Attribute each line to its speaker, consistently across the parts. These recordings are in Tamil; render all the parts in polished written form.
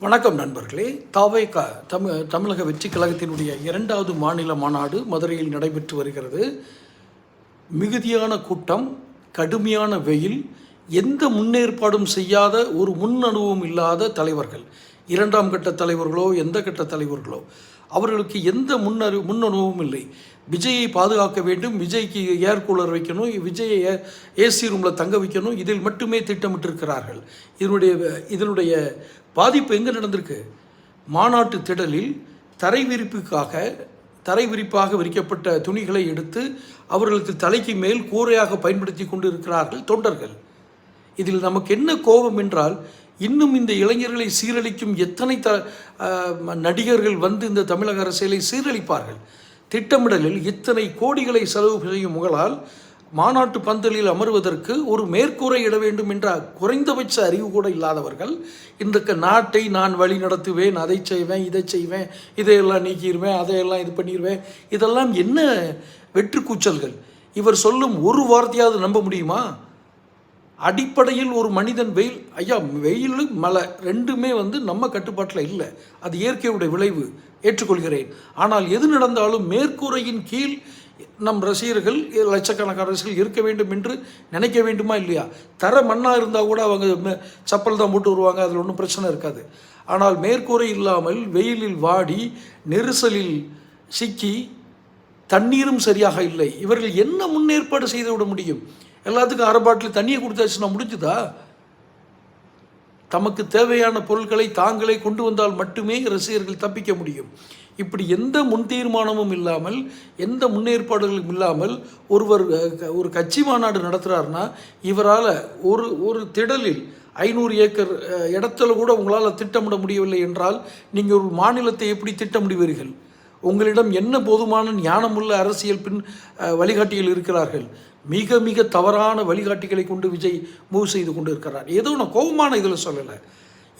Speaker 1: வணக்கம் நண்பர்களே. தாவேகா தமிழக வெற்றி கழகத்தினுடைய 2வது மாநில மாநாடு மதுரையில் நடைபெற்று வருகிறது. மிகுதியான கூட்டம், கடுமையான வெயில், எந்த முன்னேற்பாடும் செய்யாத ஒரு முன் அனுபவம் இல்லாத தலைவர்கள், 2ஆம் கட்ட தலைவர்களோ எந்த கட்ட தலைவர்களோ அவர்களுக்கு எந்த முன் அனுபவமும் இல்லை. விஜயை பாதுகாக்க வேண்டும், விஜய்க்கு ஏர் கூலர் வைக்கணும், விஜயை ஏசி ரூமில் தங்க வைக்கணும், இதில் மட்டுமே திட்டமிட்டிருக்கிறார்கள். இதனுடைய பாதிப்பு எங்கே நடந்திருக்கு? மாநாட்டு திடலில் தரைவிரிப்பாக விரிக்கப்பட்ட துணிகளை எடுத்து அவர்களுக்கு தலைக்கு மேல் கூரையாக பயன்படுத்தி கொண்டு இருக்கிறார்கள் தொண்டர்கள். இதில் நமக்கு என்ன கோபம் என்றால், இன்னும் இந்த இளைஞர்களை சீரழிக்கும் எத்தனை நடிகர்கள் வந்து இந்த தமிழக அரசியலை சீரழிப்பார்கள். திட்டமிடலில் இத்தனை கோடிகளை செலவு செய்யும் முகலால் மாநாட்டு பந்தலில் அமர்வதற்கு ஒரு மேற்கூரை இட வேண்டும் என்ற குறைந்தபட்ச அறிவு கூட இல்லாதவர்கள் இந்த நாட்டை நான் வழி நடத்துவேன், அதை செய்வேன், இதை செய்வேன், இதையெல்லாம் நீக்கிடுவேன், அதையெல்லாம் இது பண்ணிடுவேன், இதெல்லாம் என்ன வெற்று கூச்சல்கள்? இவர் சொல்லும் ஒரு வார்த்தையாவது நம்ப முடியுமா? அடிப்படையில் ஒரு மனிதன் வெயில் மழை ரெண்டுமே நம்ம கட்டுப்பாட்டில் இல்லை, அது இயற்கையுடைய விளைவு, ஏற்றுக்கொள்கிறேன். ஆனால் எது நடந்தாலும் மேற்கூரையின் கீழ் நம் ரசிகர்கள், லட்சக்கணக்கான ரசிகர்கள் இருக்க வேண்டும் என்று நினைக்க வேண்டுமா இல்லையா? தர மண்ணாக இருந்தால் கூட அவங்க சப்பல் தான் போட்டு வருவாங்க, அதில் ஒன்றும் பிரச்சனை இருக்காது. ஆனால் மேற்கூரை இல்லாமல் வெயிலில் வாடி நெரிசலில் சிக்கி தண்ணீரும் சரியாக இல்லை. இவர்கள் என்ன முன்னேற்பாடு செய்து விட முடியும்? எல்லாத்துக்கும் அரை பாட்டில் தண்ணியை கொடுத்தாச்சுன்னா முடிஞ்சுதா? தமக்கு தேவையான பொருட்களை தாங்களே கொண்டு வந்தால் மட்டுமே ரசிகர்கள் தப்பிக்க முடியும். இப்படி எந்த முன் தீர்மானமும் இல்லாமல், எந்த முன்னேற்பாடுகளும் இல்லாமல் ஒரு கட்சி மாநாடு நடத்துகிறாருன்னா, இவரால் ஒரு திடலில் 500 ஏக்கர் இடத்துல கூட உங்களால் திட்டமிட முடியவில்லை என்றால் நீங்கள் ஒரு மாநிலத்தை எப்படி திட்டமிடுவீர்கள்? உங்களிடம் என்ன போதுமான ஞானமுள்ள அரசியல் வழிகாட்டிகள் இருக்கிறார்கள்? மிக மிக தவறான வழிகாட்டிகளை கொண்டு விஜய் மூவ் செய்து கொண்டு இருக்கிறார். ஏதோ நான் கோபமான இதில் சொல்லலை.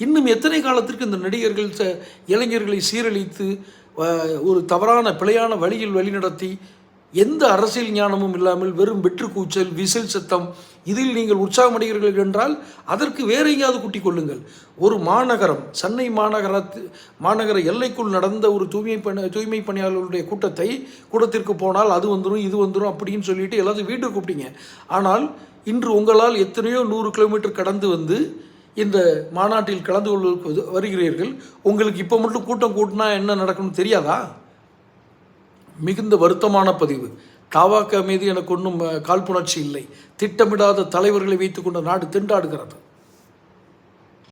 Speaker 1: இன்னும் எத்தனை காலத்திற்கு இந்த நடிகர்கள் இளைஞர்களை சீரழித்து ஒரு தவறான பிழையான வழியில் வழிநடத்தி எந்த அரசியல் ஞானமும் இல்லாமல் வெறும் வெற்று கூச்சல், விசில் சத்தம், இதில் நீங்கள் உற்சாகமடைகிறீர்கள் என்றால் அதற்கு வேற எங்கேயாவது கூட்டிக் கொள்ளுங்கள். ஒரு மாநகரம், சென்னை மாநகர எல்லைக்குள் நடந்த ஒரு தூய்மை பணியாளர்களுடைய கூட்டத்திற்கு போனால் அது வந்துடும், இது வந்துடும் அப்படின்னு சொல்லிட்டு எல்லாத்தையும் வீட்டுக்கு கூப்பிட்டீங்க. ஆனால் இன்று உங்களால் எத்தனையோ 100 கிலோமீட்டர் கடந்து வந்து இந்த மாநாட்டில் கலந்து கொள்ள வருகிறீர்கள். உங்களுக்கு இப்போ மட்டும் கூட்டம் கூட்டினா என்ன நடக்கும்னு தெரியாதா? மிகுந்த வருத்தமான பதிவு. தாவாக்க மீது எனக்கு ஒன்றும் காழ்ப்புணர்ச்சி இல்லை. திட்டமிடாத தலைவர்களை வைத்துக்கொண்ட நாடு திண்டாடுகிறது.